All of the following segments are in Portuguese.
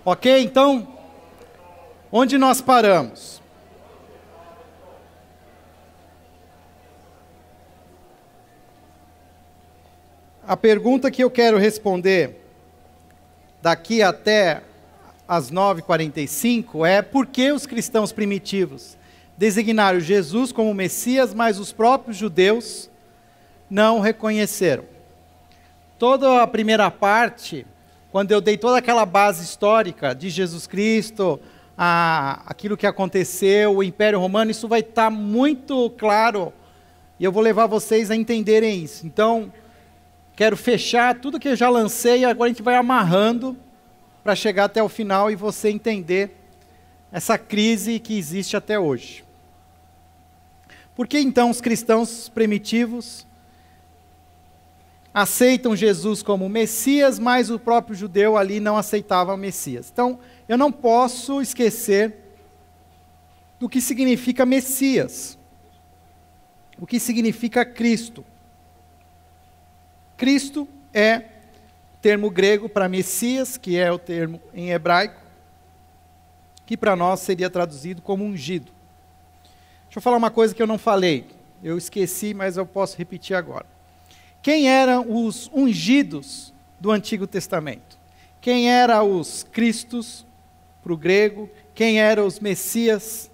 Ok? Então, onde nós paramos? A pergunta que eu quero responder daqui até às 9h45 é: por que os cristãos primitivos designaram Jesus como Messias, mas os próprios judeus não o reconheceram? Toda a primeira parte, quando eu dei toda aquela base histórica de Jesus Cristo, aquilo que aconteceu, o Império Romano, isso vai estar muito claro e eu vou levar vocês a entenderem isso. Então, quero fechar tudo que eu já lancei e agora a gente vai amarrando para chegar até o final e você entender essa crise que existe até hoje. Por que então os cristãos primitivos aceitam Jesus como Messias, mas o próprio judeu ali não aceitava o Messias? Então, eu não posso esquecer do que significa Messias, o que significa Cristo. Cristo é o termo grego para Messias, que é o termo em hebraico, que para nós seria traduzido como ungido. Deixa eu falar uma coisa que eu não falei, eu esqueci, mas eu posso repetir agora. Quem eram os ungidos do Antigo Testamento? Quem eram os Cristos para o grego? Quem eram os Messias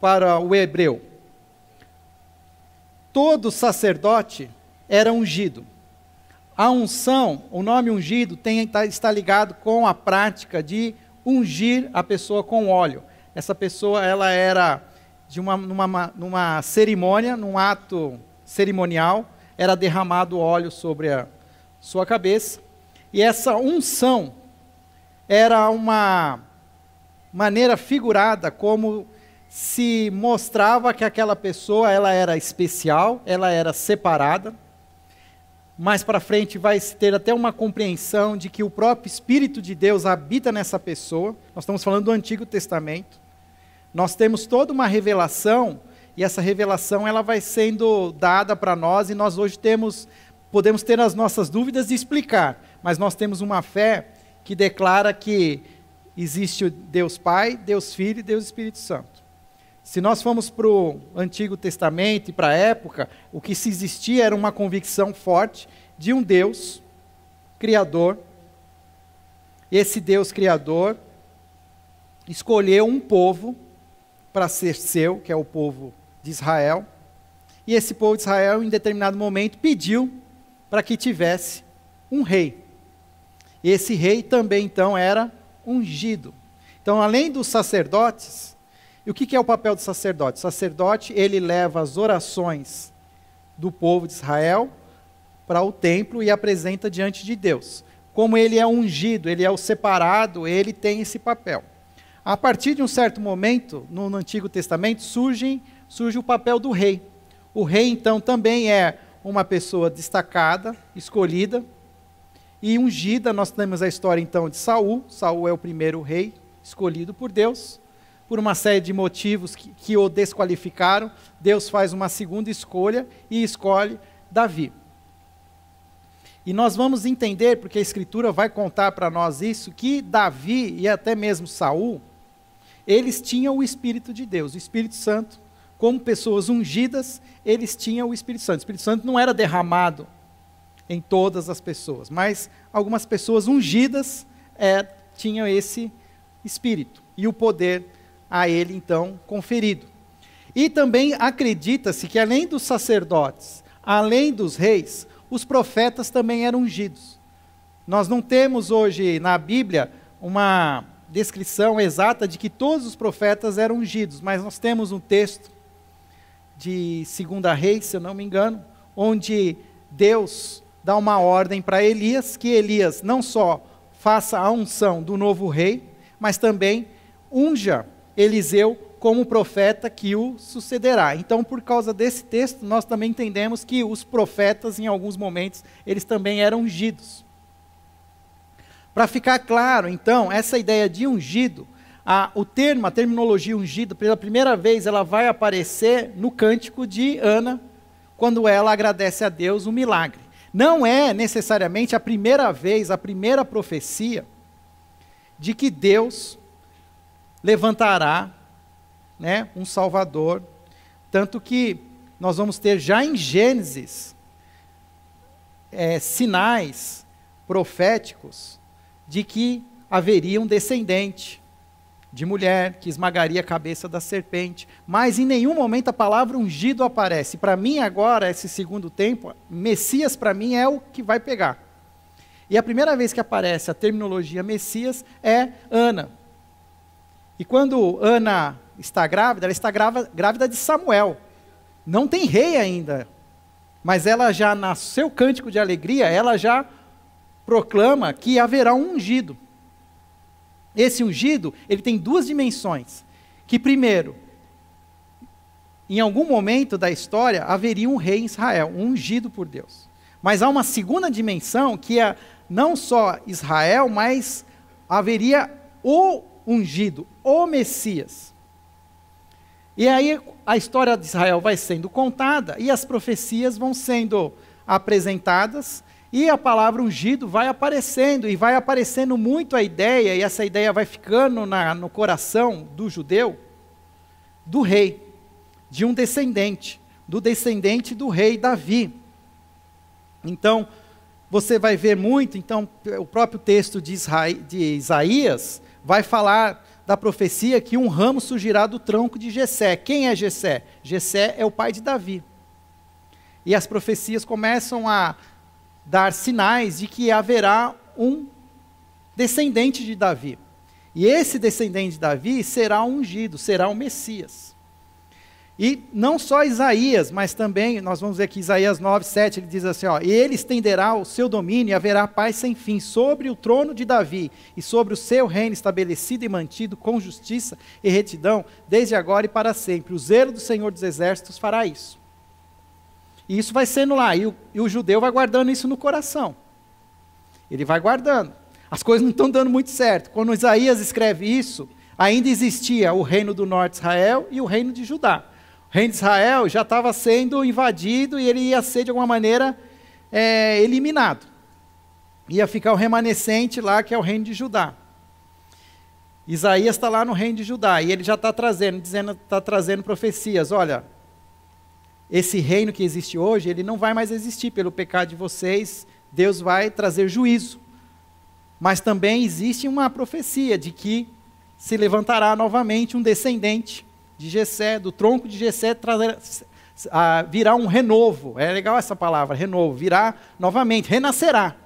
para o hebreu? Todo sacerdote era ungido. A unção, o nome ungido, está ligado com a prática de ungir a pessoa com óleo. Essa pessoa, ela era numa cerimônia, num ato cerimonial, era derramado óleo sobre a sua cabeça. E essa unção era uma maneira figurada como se mostrava que aquela pessoa, ela era especial, ela era separada. Mais para frente vai ter até uma compreensão de que o próprio Espírito de Deus habita nessa pessoa. Nós estamos falando do Antigo Testamento. Nós temos toda uma revelação, e essa revelação ela vai sendo dada para nós, e nós hoje podemos ter as nossas dúvidas de explicar, mas nós temos uma fé que declara que existe o Deus Pai, Deus Filho e Deus Espírito Santo. Se nós formos para o Antigo Testamento e para a época, o que se existia era uma convicção forte de um Deus Criador. Esse Deus Criador escolheu um povo para ser seu, que é o povo de Israel. E esse povo de Israel, em determinado momento, pediu para que tivesse um rei. E esse rei também, então, era ungido. Então, além dos sacerdotes, e o que é o papel do sacerdote? O sacerdote, ele leva as orações do povo de Israel para o templo e apresenta diante de Deus. Como ele é ungido, ele é o separado, ele tem esse papel. A partir de um certo momento, no Antigo Testamento, surge o papel do rei. O rei, então, também é uma pessoa destacada, escolhida e ungida. Nós temos a história, então, de Saul. Saul é o primeiro rei escolhido por Deus. Por uma série de motivos que o desqualificaram, Deus faz uma segunda escolha e escolhe Davi. E nós vamos entender, porque a Escritura vai contar para nós isso, que Davi e até mesmo Saul, eles tinham o Espírito de Deus, o Espírito Santo. Como pessoas ungidas, eles tinham o Espírito Santo. O Espírito Santo não era derramado em todas as pessoas, mas algumas pessoas ungidas tinham esse Espírito e o poder a ele, então, conferido. E também acredita-se que, além dos sacerdotes, além dos reis, os profetas também eram ungidos. Nós não temos hoje na Bíblia uma descrição exata de que todos os profetas eram ungidos, mas nós temos um texto de 2 Reis, se eu não me engano, onde Deus dá uma ordem para Elias, que Elias não só faça a unção do novo rei, mas também unja Eliseu como profeta que o sucederá. Então, por causa desse texto, nós também entendemos que os profetas, em alguns momentos, eles também eram ungidos. Para ficar claro, então, essa ideia de ungido, a terminologia ungido, pela primeira vez, ela vai aparecer no cântico de Ana, quando ela agradece a Deus o milagre. Não é necessariamente a primeira vez, a primeira profecia de que Deus levantará, né, um Salvador, tanto que nós vamos ter já em Gênesis sinais proféticos de que haveria um descendente de mulher que esmagaria a cabeça da serpente, mas em nenhum momento a palavra ungido aparece. Para mim agora, esse segundo tempo, Messias para mim é o que vai pegar. E a primeira vez que aparece a terminologia Messias é Ana. E quando Ana está grávida, ela está grávida de Samuel. Não tem rei ainda, mas ela já, no seu cântico de alegria, ela já proclama que haverá um ungido. Esse ungido, ele tem duas dimensões. Que primeiro, em algum momento da história, haveria um rei em Israel, um ungido por Deus. Mas há uma segunda dimensão, que é não só Israel, mas haveria o ungido, o Messias. E aí a história de Israel vai sendo contada, e as profecias vão sendo apresentadas, e a palavra ungido vai aparecendo, e vai aparecendo muito a ideia, e essa ideia vai ficando no coração do judeu, do rei, de um descendente, do descendente do rei Davi. Então, você vai ver muito, então, o próprio texto de Isaías vai falar da profecia que um ramo surgirá do tronco de Jessé. Quem é Jessé? Jessé é o pai de Davi. E as profecias começam a dar sinais de que haverá um descendente de Davi. E esse descendente de Davi será ungido, será o Messias. E não só Isaías, mas também, nós vamos ver que Isaías 9, 7, ele diz assim, ó, e ele estenderá o seu domínio e haverá paz sem fim sobre o trono de Davi e sobre o seu reino estabelecido e mantido com justiça e retidão, desde agora e para sempre. O zelo do Senhor dos Exércitos fará isso. E isso vai sendo lá, e o judeu vai guardando isso no coração. Ele vai guardando. As coisas não estão dando muito certo. Quando Isaías escreve isso, ainda existia o reino do norte de Israel e o reino de Judá. O reino de Israel já estava sendo invadido e ele ia ser, de alguma maneira, eliminado. Ia ficar o remanescente lá, que é o reino de Judá. Isaías está lá no reino de Judá, e ele já está trazendo profecias. Olha, esse reino que existe hoje, ele não vai mais existir pelo pecado de vocês, Deus vai trazer juízo. Mas também existe uma profecia de que se levantará novamente um descendente de Jessé, do tronco de Jessé, virá um renovo. É legal essa palavra, renovo. Virá novamente, renascerá.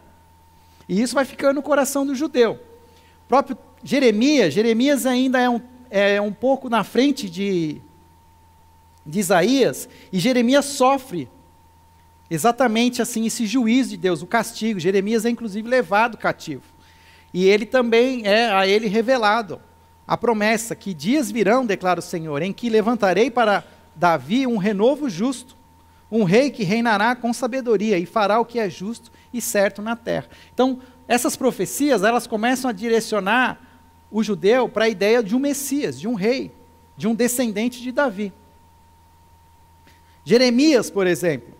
E isso vai ficando no coração do judeu. O próprio Jeremias ainda é um pouco na frente de Isaías, e Jeremias sofre exatamente assim esse juízo de Deus, o castigo. Jeremias é inclusive levado cativo. E ele também é a ele revelado a promessa que dias virão, declara o Senhor, em que levantarei para Davi um renovo justo, um rei que reinará com sabedoria e fará o que é justo e certo na terra. Então, essas profecias, elas começam a direcionar o judeu para a ideia de um Messias, de um rei, de um descendente de Davi. Jeremias, por exemplo,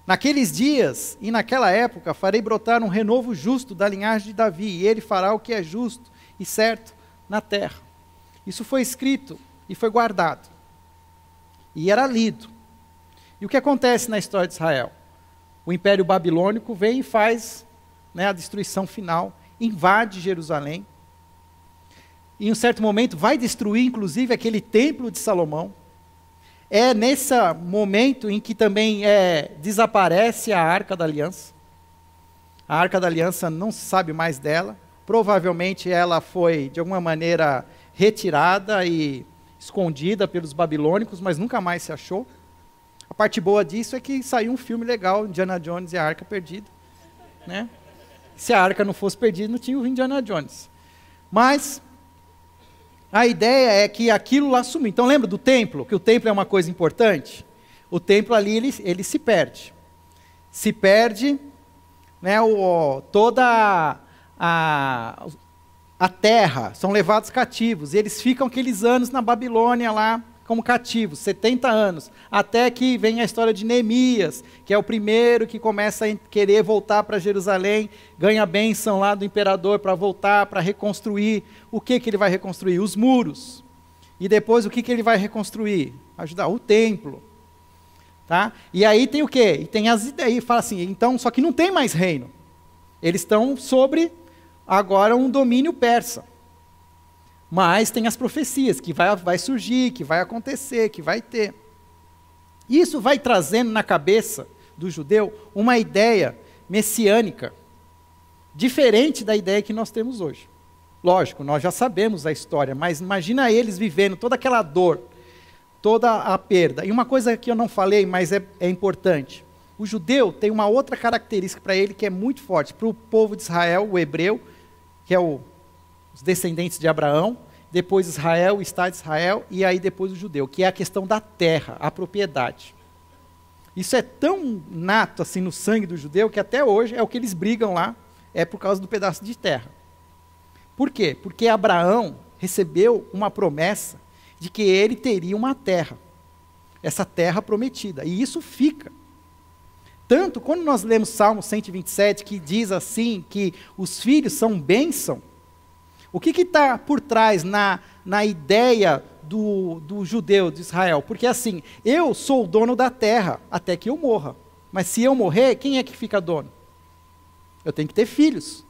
naqueles dias e naquela época farei brotar um renovo justo da linhagem de Davi, e ele fará o que é justo e certo na terra. Isso foi escrito e foi guardado. E era lido. E o que acontece na história de Israel? O Império Babilônico vem e faz, né, a destruição final, invade Jerusalém. E em um certo momento vai destruir, inclusive, aquele templo de Salomão. É nesse momento em que também desaparece a Arca da Aliança. A Arca da Aliança não se sabe mais dela. Provavelmente ela foi, de alguma maneira, retirada e escondida pelos babilônicos, mas nunca mais se achou. A parte boa disso é que saiu um filme legal, Indiana Jones e a Arca Perdida. Né? Se a Arca não fosse perdida, não tinha o Indiana Jones. Mas a ideia é que aquilo lá sumiu. Então lembra do templo? Que o templo é uma coisa importante? O templo ali, ele se perde. Se perde, né, toda a terra, são levados cativos. E eles ficam aqueles anos na Babilônia lá, como cativos, 70 anos, até que vem a história de Neemias, que é o primeiro que começa a querer voltar para Jerusalém, ganha a bênção lá do imperador para voltar, para reconstruir. O que ele vai reconstruir? Os muros. E depois o que ele vai reconstruir? Ajudar o templo. Tá? E aí tem o quê? E tem as ideias, fala assim, então, só que não tem mais reino. Eles estão sobre, agora, um domínio persa. Mas tem as profecias, que vai surgir, que vai acontecer, que vai ter. Isso vai trazendo na cabeça do judeu uma ideia messiânica, diferente da ideia que nós temos hoje. Lógico, nós já sabemos a história, mas imagina eles vivendo toda aquela dor, toda a perda. E uma coisa que eu não falei, mas é importante. O judeu tem uma outra característica para ele que é muito forte. Para o povo de Israel, o hebreu, que é os descendentes de Abraão, depois Israel, o Estado de Israel, e aí depois o judeu, que é a questão da terra, a propriedade. Isso é tão nato assim no sangue do judeu, que até hoje é o que eles brigam lá, é por causa do pedaço de terra. Por quê? Porque Abraão recebeu uma promessa de que ele teria uma terra, essa terra prometida, e isso fica. Tanto, quando nós lemos Salmo 127, que diz assim, que os filhos são bênção, o que está por trás na ideia do judeu de Israel? Porque assim, eu sou o dono da terra até que eu morra. Mas se eu morrer, quem é que fica dono? Eu tenho que ter filhos.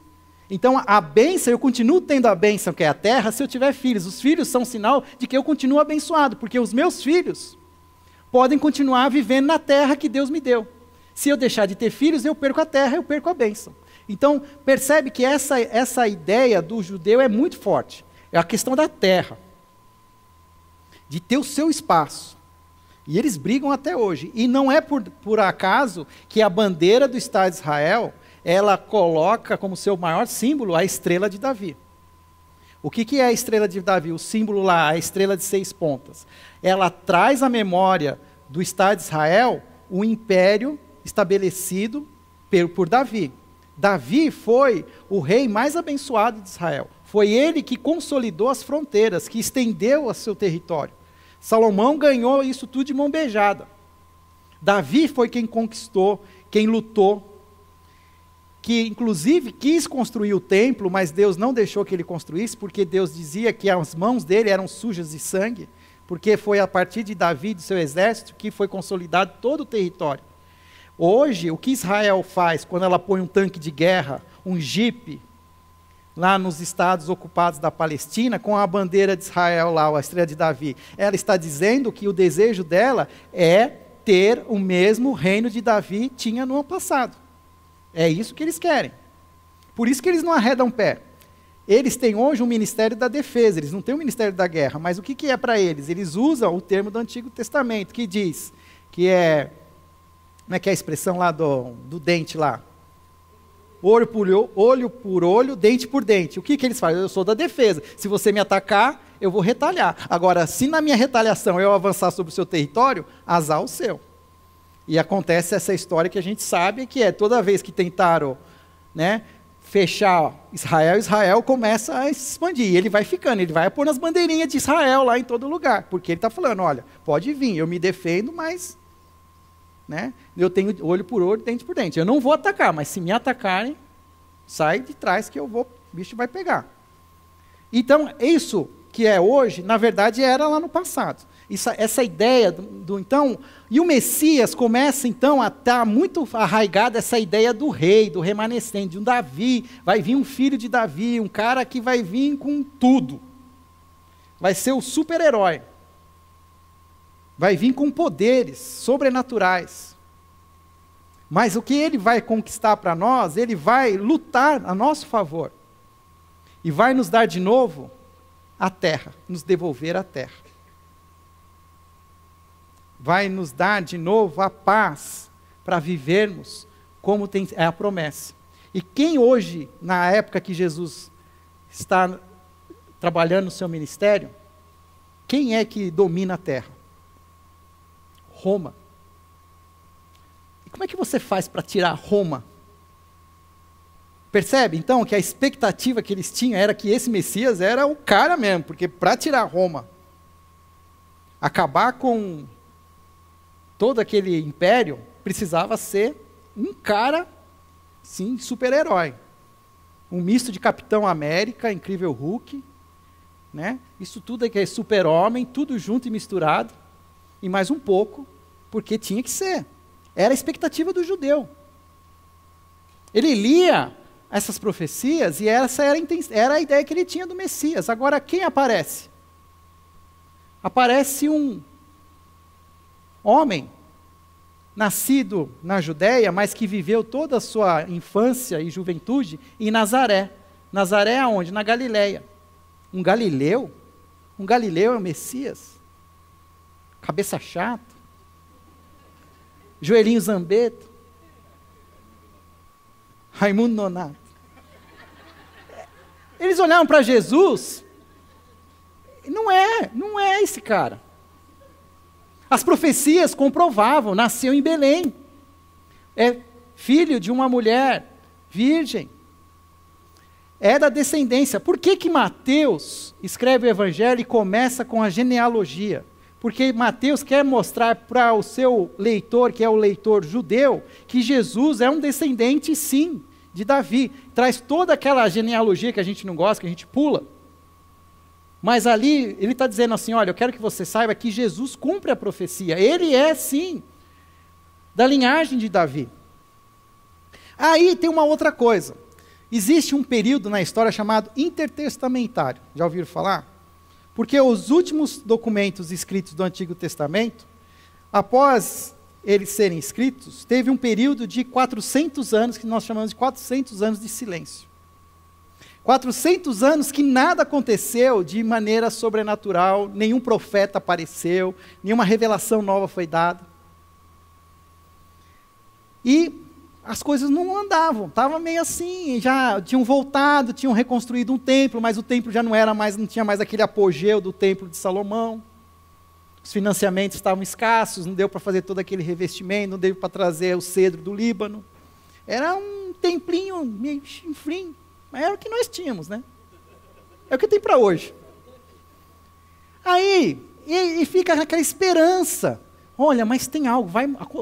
Então a bênção, eu continuo tendo a bênção que é a terra se eu tiver filhos. Os filhos são sinal de que eu continuo abençoado, porque os meus filhos podem continuar vivendo na terra que Deus me deu. Se eu deixar de ter filhos, eu perco a terra, eu perco a bênção. Então, percebe que essa ideia do judeu é muito forte. É a questão da terra. De ter o seu espaço. E eles brigam até hoje. E não é por acaso que a bandeira do Estado de Israel, ela coloca como seu maior símbolo a estrela de Davi. O que é a estrela de Davi? O símbolo lá, a estrela de 6 pontas. Ela traz à memória do Estado de Israel o império estabelecido por Davi. Davi foi o rei mais abençoado de Israel. Foi ele que consolidou as fronteiras, que estendeu o seu território. Salomão ganhou isso tudo de mão beijada. Davi foi quem conquistou, quem lutou, que inclusive quis construir o templo, mas Deus não deixou que ele construísse, porque Deus dizia que as mãos dele eram sujas de sangue, porque foi a partir de Davi e do seu exército que foi consolidado todo o território. Hoje, o que Israel faz quando ela põe um tanque de guerra, um jipe, lá nos estados ocupados da Palestina, com a bandeira de Israel lá, a estrela de Davi, ela está dizendo que o desejo dela é ter o mesmo reino de Davi tinha no ano passado. É isso que eles querem. Por isso que eles não arredam pé. Eles têm hoje um ministério da defesa, eles não têm um ministério da guerra, mas o que é para eles? Eles usam o termo do Antigo Testamento, que diz que é... Como é que é a expressão lá do dente lá? Olho por olho, dente por dente. O que eles fazem? Eu sou da defesa. Se você me atacar, eu vou retalhar. Agora, se na minha retaliação eu avançar sobre o seu território, azar o seu. E acontece essa história que a gente sabe, que é toda vez que tentaram, né, fechar Israel, Israel começa a se expandir. Ele vai ficando, ele vai pôr as bandeirinhas de Israel lá em todo lugar. Porque ele está falando, olha, pode vir, eu me defendo, mas... né? Eu tenho olho por olho, dente por dente. Eu não vou atacar, mas se me atacarem, sai de trás que o bicho vai pegar. Então, isso que é hoje, na verdade, era lá no passado. Essa ideia então, e o Messias começa então a estar muito arraigada essa ideia do rei, do remanescente, de um Davi, vai vir um filho de Davi, um cara que vai vir com tudo. Vai ser o super-herói. Vai vir com poderes sobrenaturais. Mas o que ele vai conquistar para nós, ele vai lutar a nosso favor. E vai nos dar de novo a terra, nos devolver a terra. Vai nos dar de novo a paz para vivermos como é a promessa. E quem hoje, na época que Jesus está trabalhando no seu ministério, quem é que domina a terra? Roma. E como é que você faz para tirar Roma? Percebe, então, que a expectativa que eles tinham era que esse Messias era o cara mesmo, porque para tirar Roma, acabar com todo aquele império, precisava ser um cara, sim, super-herói. Um misto de Capitão América, Incrível Hulk, né? Isso tudo aqui é super-homem, tudo junto e misturado, e mais um pouco, porque tinha que ser. Era a expectativa do judeu. Ele lia essas profecias e essa era a ideia que ele tinha do Messias. Agora, quem aparece? Aparece um homem nascido na Judéia, mas que viveu toda a sua infância e juventude em Nazaré. Nazaré aonde? Na Galileia. Um galileu? Um galileu é o Messias? Cabeça chata? Joelhinho Zambeto? Raimundo Nonato? Eles olharam para Jesus, não é esse cara. As profecias comprovavam, nasceu em Belém. É filho de uma mulher virgem. É da descendência. Por que Mateus escreve o evangelho e começa com a genealogia? Porque Mateus quer mostrar para o seu leitor, que é o leitor judeu, que Jesus é um descendente, sim, de Davi. Traz toda aquela genealogia que a gente não gosta, que a gente pula. Mas ali, ele está dizendo assim, olha, eu quero que você saiba que Jesus cumpre a profecia. Ele é, sim, da linhagem de Davi. Aí tem uma outra coisa. Existe um período na história chamado intertestamentário. Já ouviram falar? Porque os últimos documentos escritos do Antigo Testamento, após eles serem escritos, teve um período de 400 anos, que nós chamamos de 400 anos de silêncio. 400 anos que nada aconteceu de maneira sobrenatural, nenhum profeta apareceu, nenhuma revelação nova foi dada. E as coisas não andavam, estava meio assim, já tinham voltado, tinham reconstruído um templo, mas o templo já não tinha mais aquele apogeu do templo de Salomão. Os financiamentos estavam escassos, não deu para fazer todo aquele revestimento, não deu para trazer o cedro do Líbano. Era um templinho meio chinfrim. Mas era o que nós tínhamos, né? É o que tem para hoje. Aí, e fica aquela esperança. Olha, mas tem algo,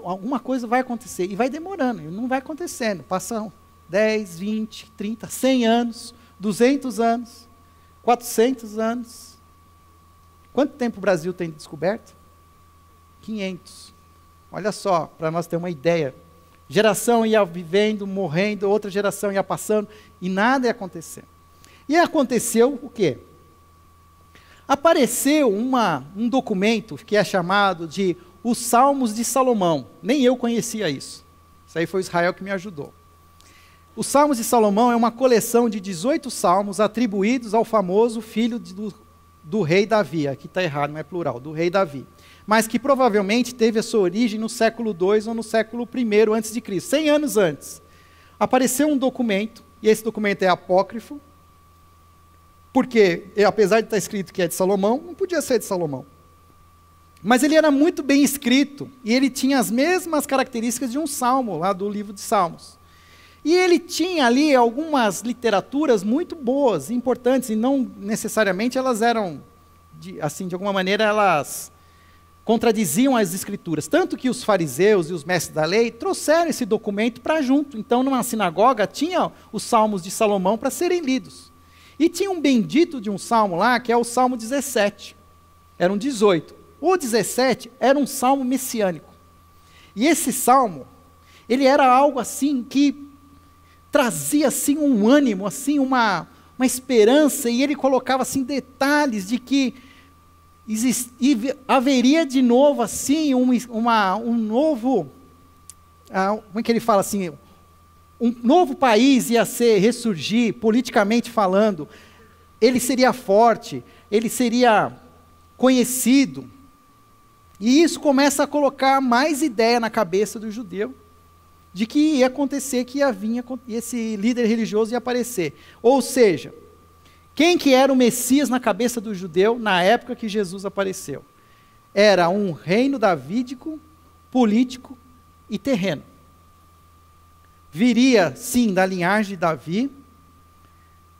alguma coisa vai acontecer. E vai demorando, e não vai acontecendo. Passam 10, 20, 30, 100 anos, 200 anos, 400 anos. Quanto tempo o Brasil tem descoberto? 500. Olha só, para nós ter uma ideia. Geração ia vivendo, morrendo, outra geração ia passando, e nada ia acontecer. E aconteceu o quê? Apareceu um documento que é chamado de Os Salmos de Salomão. Nem eu conhecia isso. Isso aí foi o Israel que me ajudou. Os Salmos de Salomão é uma coleção de 18 salmos atribuídos ao famoso filho do rei Davi. Aqui está errado, não é plural, do rei Davi. Mas que provavelmente teve a sua origem no século II ou no século I antes de Cristo, 100 anos antes. Apareceu um documento, e esse documento é apócrifo, porque, apesar de estar escrito que é de Salomão, não podia ser de Salomão. Mas ele era muito bem escrito, e ele tinha as mesmas características de um salmo, lá do livro de Salmos. E ele tinha ali algumas literaturas muito boas, importantes, e não necessariamente elas eram, de alguma maneira, elas contradiziam as escrituras. Tanto que os fariseus e os mestres da lei trouxeram esse documento para junto. Então, numa sinagoga, tinha os salmos de Salomão para serem lidos. E tinha um bendito de um salmo lá, que é o Salmo 17. Eram 18. O 17 era um salmo messiânico. E esse salmo, ele era algo assim que trazia assim um ânimo, assim uma esperança, e ele colocava assim detalhes de que haveria de novo assim um novo, como é que ele fala assim, um novo país ia ressurgir, politicamente falando, ele seria forte, ele seria conhecido, e isso começa a colocar mais ideia na cabeça do judeu, de que ia acontecer, que esse líder religioso ia aparecer. Ou seja, quem que era o Messias na cabeça do judeu na época que Jesus apareceu? Era um reino davídico, político e terreno. Viria, sim, da linhagem de Davi,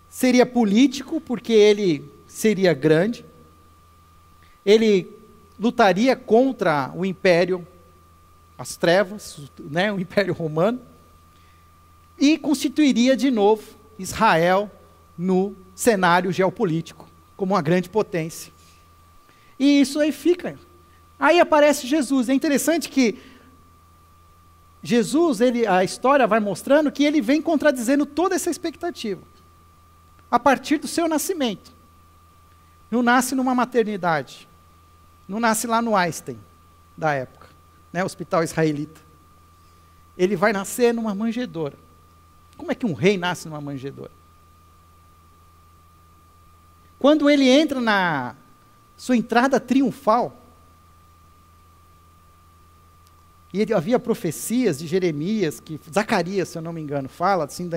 seria político, porque ele seria grande, ele lutaria contra o império, as trevas, né, o império romano, e constituiria de novo Israel no cenário geopolítico, como uma grande potência. E isso aí fica. Aí aparece Jesus. É interessante que Jesus, a história vai mostrando que ele vem contradizendo toda essa expectativa. A partir do seu nascimento. Não nasce numa maternidade. Não nasce lá no Einstein, da época, né, hospital israelita. Ele vai nascer numa manjedoura. Como é que um rei nasce numa manjedoura? Quando ele entra na sua entrada triunfal, e havia profecias de Jeremias, que Zacarias, se eu não me engano, fala assim,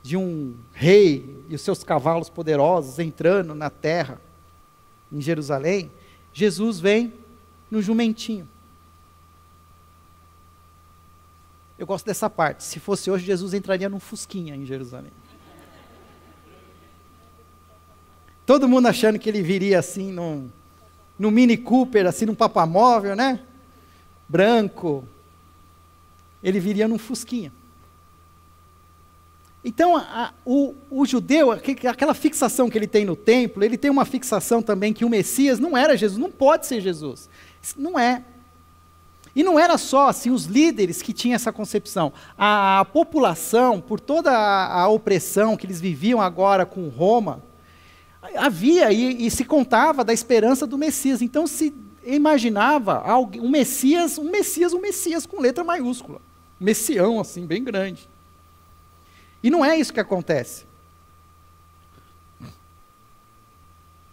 de um rei e os seus cavalos poderosos entrando na terra, em Jerusalém. Jesus vem no jumentinho. Eu gosto dessa parte. Se fosse hoje, Jesus entraria num fusquinha em Jerusalém. Todo mundo achando que ele viria assim, num Mini Cooper, assim, num papamóvel, né? Branco. Ele viria num fusquinha. Então, o judeu, aquela fixação que ele tem no templo, ele tem uma fixação também que o Messias não era Jesus, não pode ser Jesus. Não é. E não era só assim, os líderes que tinham essa concepção. A população, por toda a opressão que eles viviam agora com Roma, havia e se contava da esperança do Messias. Então se imaginava um Messias com letra maiúscula. Um messião, assim, bem grande. E não é isso que acontece.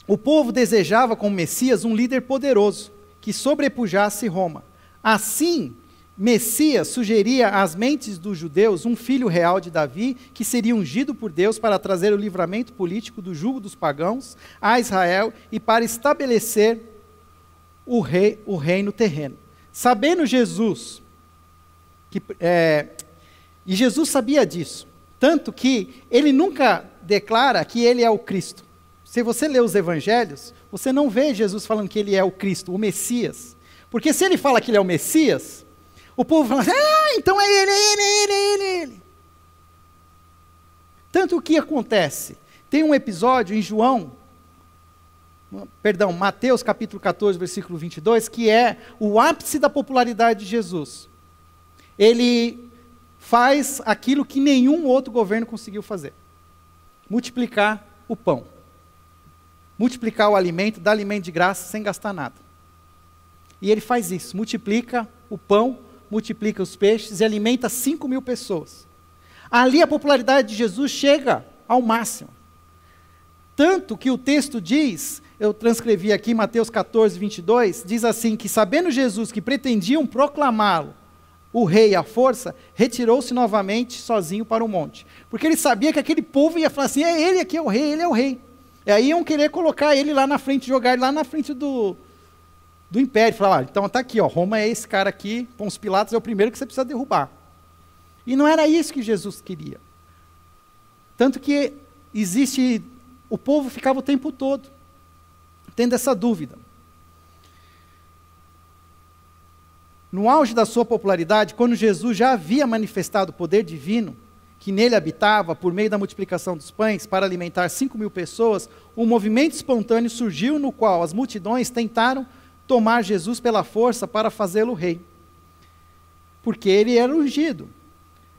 O povo desejava como Messias um líder poderoso, que sobrepujasse Roma. Assim, Messias sugeria às mentes dos judeus um filho real de Davi, que seria ungido por Deus para trazer o livramento político do jugo dos pagãos a Israel e para estabelecer o reino terreno. Sabendo Jesus, e Jesus sabia disso, tanto que ele nunca declara que ele é o Cristo. Se você lê os evangelhos, você não vê Jesus falando que ele é o Cristo, o Messias. Porque se ele fala que ele é o Messias, o povo fala, então é ele. Tanto que acontece, tem um episódio em Mateus capítulo 14, versículo 22, que é o ápice da popularidade de Jesus. Ele faz aquilo que nenhum outro governo conseguiu fazer. Multiplicar o pão. Multiplicar o alimento, dar alimento de graça sem gastar nada. E ele faz isso, multiplica o pão, multiplica os peixes e alimenta 5.000 pessoas. Ali a popularidade de Jesus chega ao máximo. Tanto que o texto diz, eu transcrevi aqui, Mateus 14, 22, diz assim, que sabendo Jesus que pretendiam proclamá-lo, o rei à força, retirou-se novamente sozinho para o monte. Porque ele sabia que aquele povo ia falar assim, é ele aqui é o rei, ele é o rei. E aí iam querer colocar ele lá na frente, jogar ele lá na frente do império, falar, então está aqui, Roma é esse cara aqui, Pôncio Pilatos é o primeiro que você precisa derrubar. E não era isso que Jesus queria. Tanto que o povo ficava o tempo todo tendo essa dúvida. No auge da sua popularidade, quando Jesus já havia manifestado o poder divino, que nele habitava, por meio da multiplicação dos pães, para alimentar 5.000 pessoas, um movimento espontâneo surgiu no qual as multidões tentaram tomar Jesus pela força para fazê-lo rei, porque ele era ungido.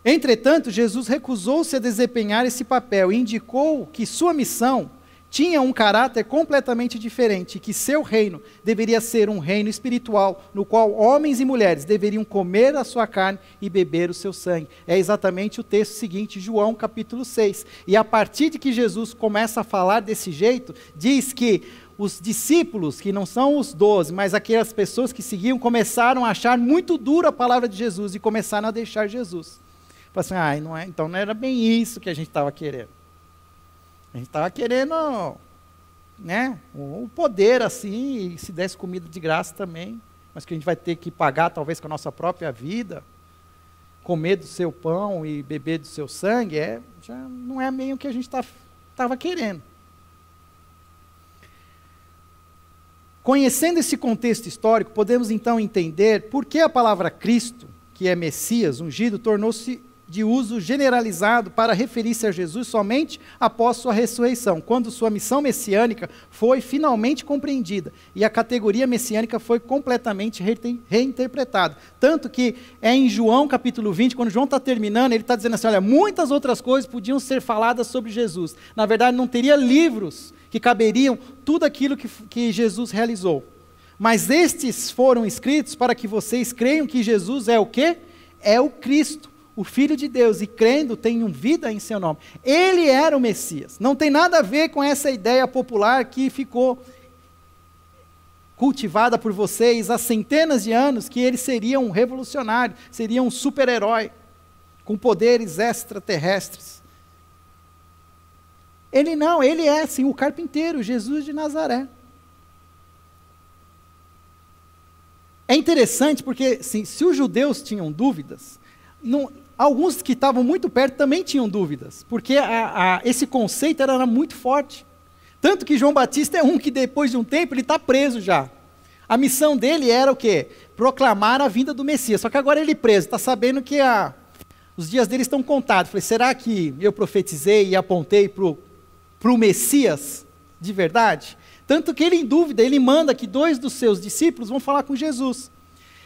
Entretanto, Jesus recusou-se a desempenhar esse papel e indicou que sua missão tinha um caráter completamente diferente, que seu reino deveria ser um reino espiritual, no qual homens e mulheres deveriam comer a sua carne e beber o seu sangue. É exatamente o texto seguinte, João capítulo 6. E a partir de que Jesus começa a falar desse jeito, diz que os discípulos, que não são os 12, mas aquelas pessoas que seguiam, começaram a achar muito dura a palavra de Jesus e começaram a deixar Jesus. Falaram assim, então não era bem isso que a gente estava querendo. A gente estava querendo, né, o poder assim, e se desse comida de graça também, mas que a gente vai ter que pagar talvez com a nossa própria vida, comer do seu pão e beber do seu sangue, já não é meio o que a gente estava querendo. Conhecendo esse contexto histórico, podemos então entender por que a palavra Cristo, que é Messias, ungido, tornou-se de uso generalizado para referir-se a Jesus somente após sua ressurreição, quando sua missão messiânica foi finalmente compreendida e a categoria messiânica foi completamente reinterpretada. Tanto que é em João capítulo 20, quando João está terminando, ele está dizendo assim, olha, muitas outras coisas podiam ser faladas sobre Jesus. Na verdade, não teria livros que caberiam tudo aquilo que Jesus realizou. Mas estes foram escritos para que vocês creiam que Jesus é o quê? É o Cristo, o Filho de Deus, e crendo tenham vida em seu nome. Ele era o Messias. Não tem nada a ver com essa ideia popular que ficou cultivada por vocês há centenas de anos, que ele seria um revolucionário, seria um super-herói, com poderes extraterrestres. Ele não, ele é sim o carpinteiro, Jesus de Nazaré. É interessante porque, assim, se os judeus tinham dúvidas, alguns que estavam muito perto também tinham dúvidas, porque esse conceito era muito forte. Tanto que João Batista é um que depois de um tempo ele está preso já. A missão dele era o quê? Proclamar a vinda do Messias. Só que agora ele preso, está sabendo que os dias dele estão contados. Falei, será que eu profetizei e apontei para o Messias de verdade? Tanto que ele, em dúvida, ele manda que 2 dos seus discípulos vão falar com Jesus.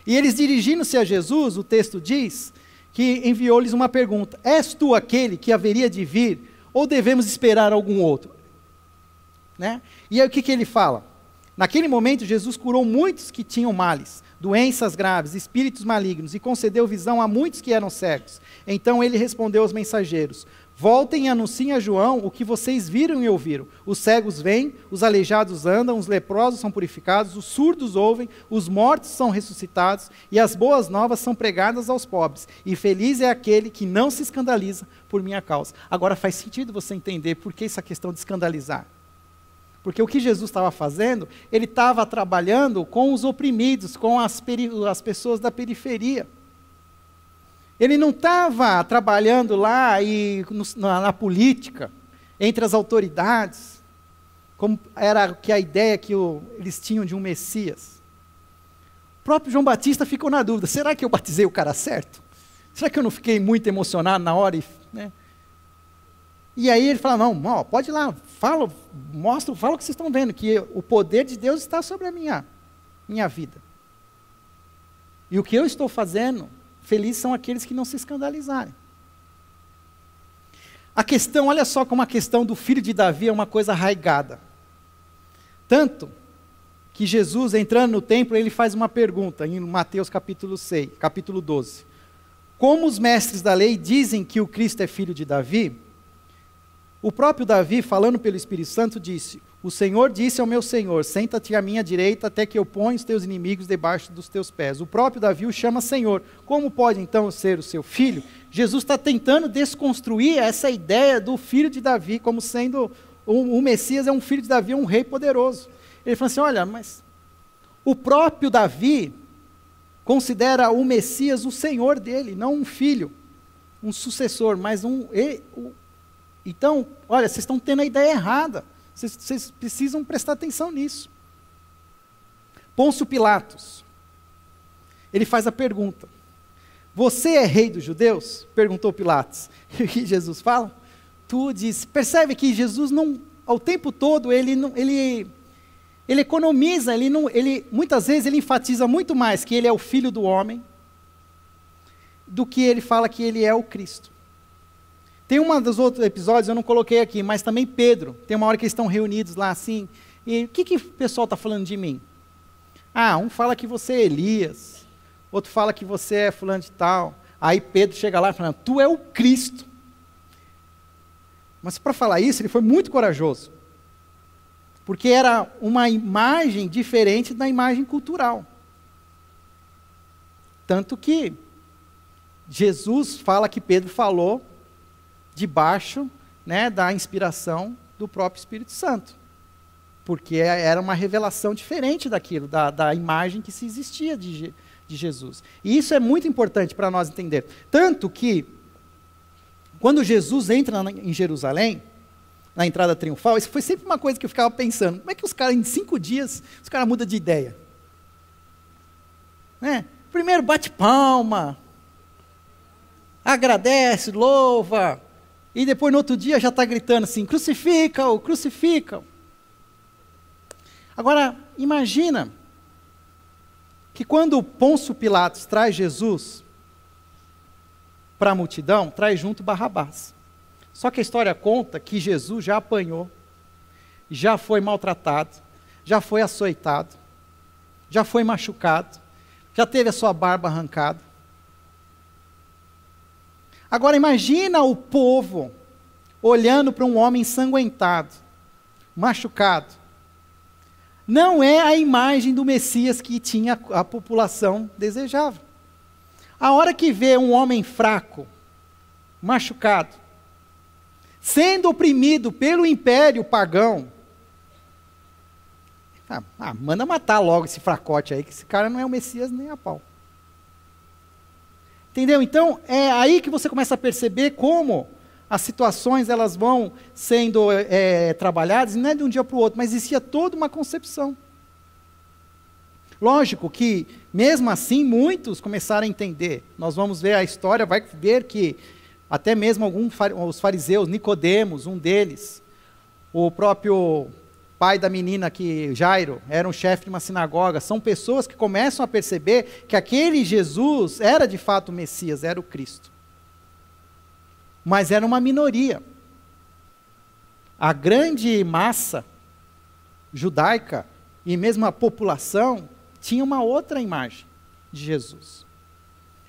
E eles, dirigindo-se a Jesus, o texto diz que enviou-lhes uma pergunta: és tu aquele que haveria de vir, ou devemos esperar algum outro? Né? E aí o que ele fala? Naquele momento, Jesus curou muitos que tinham males, doenças graves, espíritos malignos, e concedeu visão a muitos que eram cegos. Então ele respondeu aos mensageiros: voltem e anunciem a João o que vocês viram e ouviram. Os cegos vêm, os aleijados andam, os leprosos são purificados, os surdos ouvem, os mortos são ressuscitados, e as boas novas são pregadas aos pobres. E feliz é aquele que não se escandaliza por minha causa. Agora faz sentido você entender por que essa questão de escandalizar. Porque o que Jesus estava fazendo, ele estava trabalhando com os oprimidos, com as pessoas da periferia. Ele não estava trabalhando lá na política, entre as autoridades, como era que a ideia que eles tinham de um Messias. O próprio João Batista ficou na dúvida, será que eu batizei o cara certo? Será que eu não fiquei muito emocionado na hora? Né? E aí ele fala, não, pode ir lá, fala o que vocês estão vendo, que o poder de Deus está sobre a minha vida. E o que eu estou fazendo, felizes são aqueles que não se escandalizarem. A questão, olha só como a questão do filho de Davi é uma coisa arraigada. Tanto que Jesus, entrando no templo, ele faz uma pergunta, em Mateus capítulo 12. Como os mestres da lei dizem que o Cristo é filho de Davi, o próprio Davi, falando pelo Espírito Santo, disse: o Senhor disse ao meu Senhor, senta-te à minha direita até que eu ponha os teus inimigos debaixo dos teus pés. O próprio Davi o chama Senhor. Como pode então ser o seu filho? Jesus está tentando desconstruir essa ideia do filho de Davi, como sendo o Messias é um filho de Davi, é um rei poderoso. Ele fala assim, olha, mas o próprio Davi considera o Messias o Senhor dele, não um filho, um sucessor, mas Então, olha, vocês estão tendo a ideia errada. Vocês precisam prestar atenção nisso. Pôncio Pilatos, ele faz a pergunta: você é rei dos judeus? Perguntou Pilatos. E o que Jesus fala? Tu diz, percebe que Jesus não, ao tempo todo, ele economiza, muitas vezes ele enfatiza muito mais que ele é o filho do homem, do que ele fala que ele é o Cristo. Tem um dos outros episódios, eu não coloquei aqui, mas também Pedro, tem uma hora que eles estão reunidos lá assim, e o que o pessoal está falando de mim? Um fala que você é Elias, outro fala que você é fulano de tal, aí Pedro chega lá falando, tu é o Cristo. Mas para falar isso, ele foi muito corajoso, porque era uma imagem diferente da imagem cultural. Tanto que Jesus fala que Pedro falou debaixo, né, da inspiração do próprio Espírito Santo. Porque era uma revelação diferente daquilo, da imagem que se existia de Jesus. E isso é muito importante para nós entender. Tanto que, quando Jesus entra em Jerusalém, na entrada triunfal, isso foi sempre uma coisa que eu ficava pensando, como é que os caras, em 5 dias, os caras mudam de ideia? Né? Primeiro bate palma, agradece, louva, e depois no outro dia já está gritando assim, crucifica-o, crucifica-o. Agora, imagina que quando Pôncio Pilatos traz Jesus para a multidão, traz junto Barrabás. Só que a história conta que Jesus já apanhou, já foi maltratado, já foi açoitado, já foi machucado, já teve a sua barba arrancada. Agora imagina o povo olhando para um homem ensanguentado, machucado. Não é a imagem do Messias que tinha a população desejava. A hora que vê um homem fraco, machucado, sendo oprimido pelo império pagão, manda matar logo esse fracote aí, que esse cara não é o Messias nem a pau. Entendeu? Então, é aí que você começa a perceber como as situações elas vão sendo trabalhadas, não é de um dia para o outro, mas existia toda uma concepção. Lógico que, mesmo assim, muitos começaram a entender. Nós vamos ver a história, vai ver que até mesmo os fariseus, Nicodemos, um deles, o próprio pai da menina, Jairo, era um chefe de uma sinagoga, são pessoas que começam a perceber que aquele Jesus era de fato o Messias, era o Cristo. Mas era uma minoria. A grande massa judaica e mesmo a população tinha uma outra imagem de Jesus.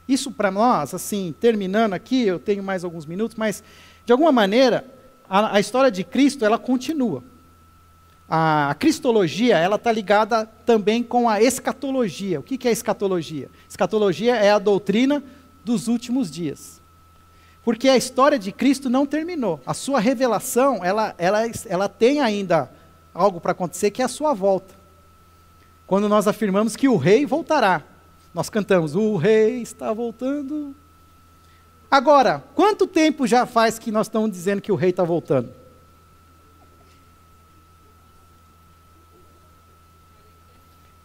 Isso para nós, assim, terminando aqui, eu tenho mais alguns minutos, mas de alguma maneira a história de Cristo ela continua. A cristologia ela está ligada também com a escatologia. O que é escatologia? Escatologia é a doutrina dos últimos dias. Porque a história de Cristo não terminou. A sua revelação, ela tem ainda algo para acontecer, que é a sua volta. Quando nós afirmamos que o rei voltará. Nós cantamos, o rei está voltando. Agora, quanto tempo já faz que nós estamos dizendo que o rei está voltando?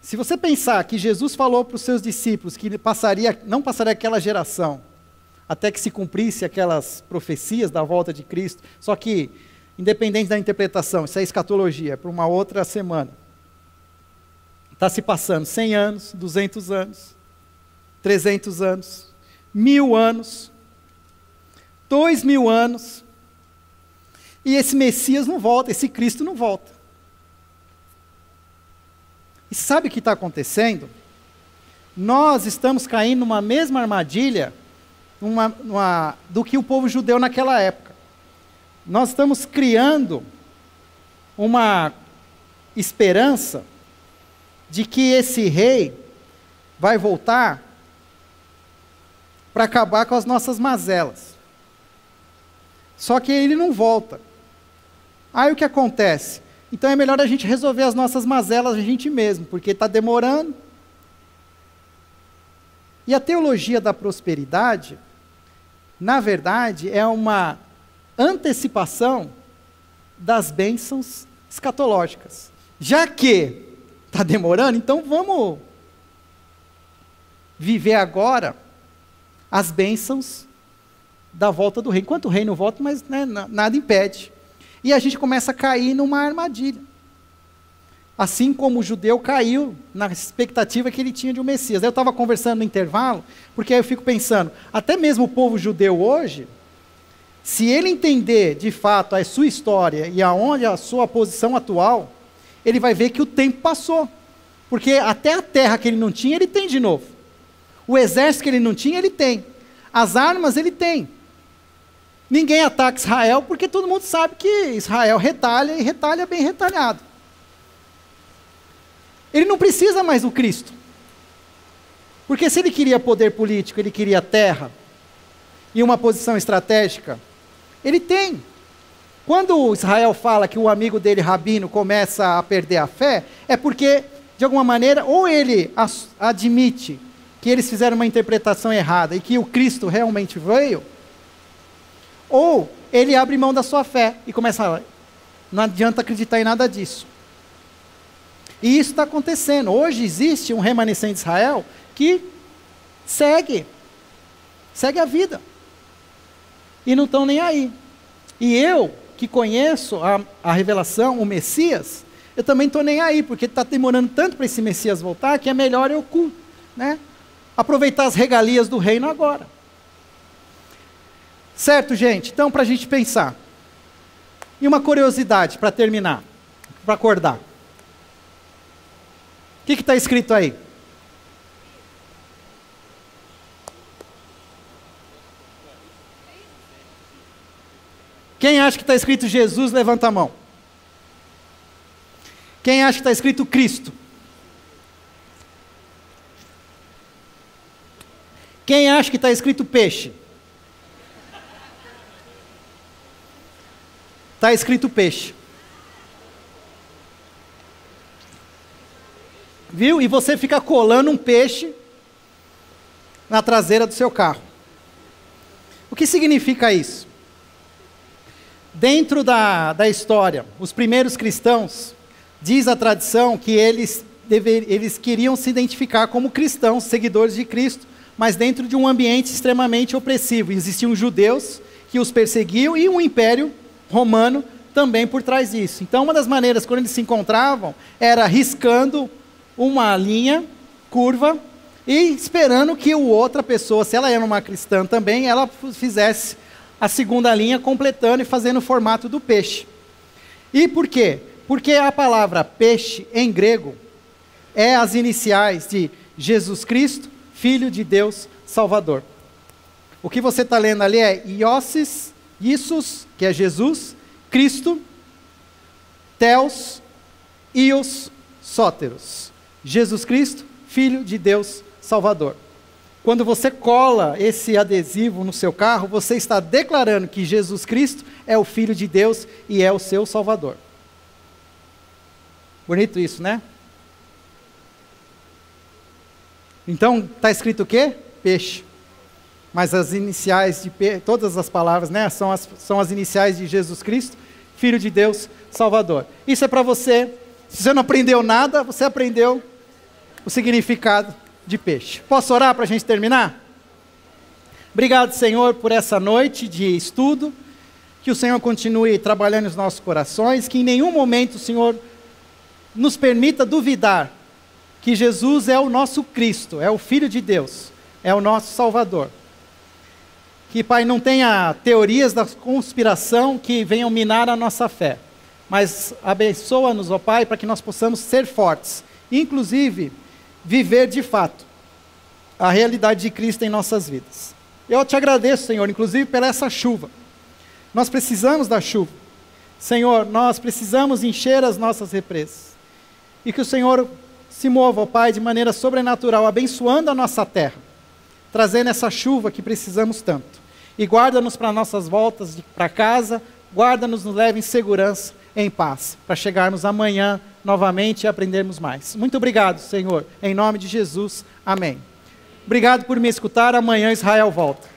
Se você pensar que Jesus falou para os seus discípulos que não passaria aquela geração, até que se cumprisse aquelas profecias da volta de Cristo, só que, independente da interpretação, isso é escatologia, é para uma outra semana. Está se passando 100 anos, 200 anos, 300 anos, 1000 anos, 2000 anos, e esse Messias não volta, esse Cristo não volta. E sabe o que está acontecendo? Nós estamos caindo numa mesma armadilha do que o povo judeu naquela época. Nós estamos criando uma esperança de que esse rei vai voltar para acabar com as nossas mazelas. Só que ele não volta. Aí o que acontece? Então é melhor a gente resolver as nossas mazelas a gente mesmo, porque está demorando. E a teologia da prosperidade, na verdade, é uma antecipação das bênçãos escatológicas. Já que está demorando, então vamos viver agora as bênçãos da volta do rei. Enquanto o rei não volta, mas né, nada impede. E a gente começa a cair numa armadilha. Assim como o judeu caiu na expectativa que ele tinha de um Messias. Eu estava conversando no intervalo, porque aí eu fico pensando, até mesmo o povo judeu hoje, se ele entender de fato a sua história e aonde a sua posição atual, ele vai ver que o tempo passou. Porque até a terra que ele não tinha, ele tem de novo. O exército que ele não tinha, ele tem. As armas, ele tem. Ninguém ataca Israel, porque todo mundo sabe que Israel retalha, e retalha bem retalhado. Ele não precisa mais do Cristo. Porque se ele queria poder político, ele queria terra, e uma posição estratégica, ele tem. Quando Israel fala que o amigo dele, Rabino, começa a perder a fé, é porque, de alguma maneira, ou ele admite que eles fizeram uma interpretação errada, e que o Cristo realmente veio, ou ele abre mão da sua fé e começa a falar, Não adianta acreditar em nada disso. E isso está acontecendo. Hoje existe um remanescente de Israel que segue a vida. E não estão nem aí. E eu, que conheço a revelação, o Messias, eu também estou nem aí, porque está demorando tanto para esse Messias voltar, que é melhor eu aproveitar as regalias do reino agora. Certo, gente? Então, para a gente pensar. E uma curiosidade, para terminar, para acordar. O que está escrito aí? Quem acha que está escrito Jesus, levanta a mão. Quem acha que está escrito Cristo? Quem acha que está escrito peixe? Está escrito peixe. Viu? E você fica colando um peixe na traseira do seu carro. O que significa isso? Dentro da história, os primeiros cristãos, diz a tradição que eles queriam se identificar como cristãos, seguidores de Cristo, mas dentro de um ambiente extremamente opressivo. Existiam judeus que os perseguiam e um império romano também por trás disso. Então, uma das maneiras, quando eles se encontravam, era riscando uma linha curva e esperando que outra pessoa, se ela era uma cristã também, ela fizesse a segunda linha, completando e fazendo o formato do peixe. E por quê? Porque a palavra peixe, em grego, é as iniciais de Jesus Cristo, Filho de Deus, Salvador. O que você está lendo ali é Iessus, que é Jesus, Cristo, Theos, Ios, Sóteros. Jesus Cristo, Filho de Deus, Salvador. Quando você cola esse adesivo no seu carro, você está declarando que Jesus Cristo é o Filho de Deus e é o seu Salvador. Bonito isso, né? Então, está escrito o quê? Peixe. Mas as iniciais de todas as palavras, né, são as iniciais de Jesus Cristo, Filho de Deus, Salvador. Isso é para você. Se você não aprendeu nada, você aprendeu o significado de peixe. Posso orar para a gente terminar? Obrigado, Senhor, por essa noite de estudo. Que o Senhor continue trabalhando nos nossos corações. Que em nenhum momento o Senhor nos permita duvidar que Jesus é o nosso Cristo, é o Filho de Deus, é o nosso Salvador. Que, Pai, não tenha teorias da conspiração que venham minar a nossa fé, mas abençoa-nos, ó Pai, para que nós possamos ser fortes, inclusive viver de fato a realidade de Cristo em nossas vidas. Eu te agradeço, Senhor, inclusive pela essa chuva. Nós precisamos da chuva. Senhor, nós precisamos encher as nossas represas. E que o Senhor se mova, ó Pai, de maneira sobrenatural, abençoando a nossa terra, trazendo essa chuva que precisamos tanto. E guarda-nos para nossas voltas para casa, guarda-nos, nos leve em segurança, em paz, para chegarmos amanhã novamente e aprendermos mais. Muito obrigado, Senhor, em nome de Jesus, amém. Obrigado por me escutar, amanhã Israel volta.